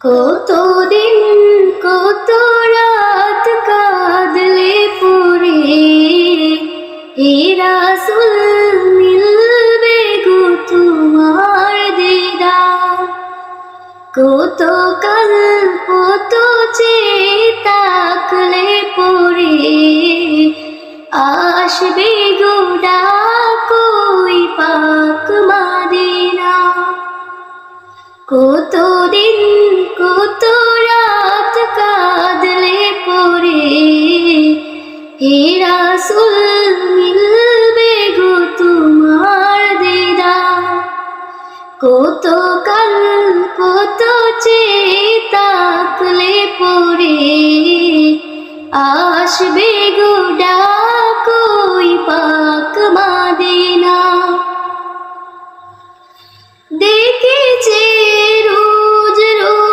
কতদিন কত রাত কাঁদলে পরে হে রাসূল মিলবে গো তোমার দিদার। কত কল্প তো চেয়ে তাকলে পরে আসবে গো ডাক ওই পাক মদিনা। কতদিন কত রাত কাঁদলে পরে হে রাসূল মিলবে গো তোমার দিদার। কত কল্প তো চেয়ে তাকলে পরে আসবে গো ডাক ওই পাক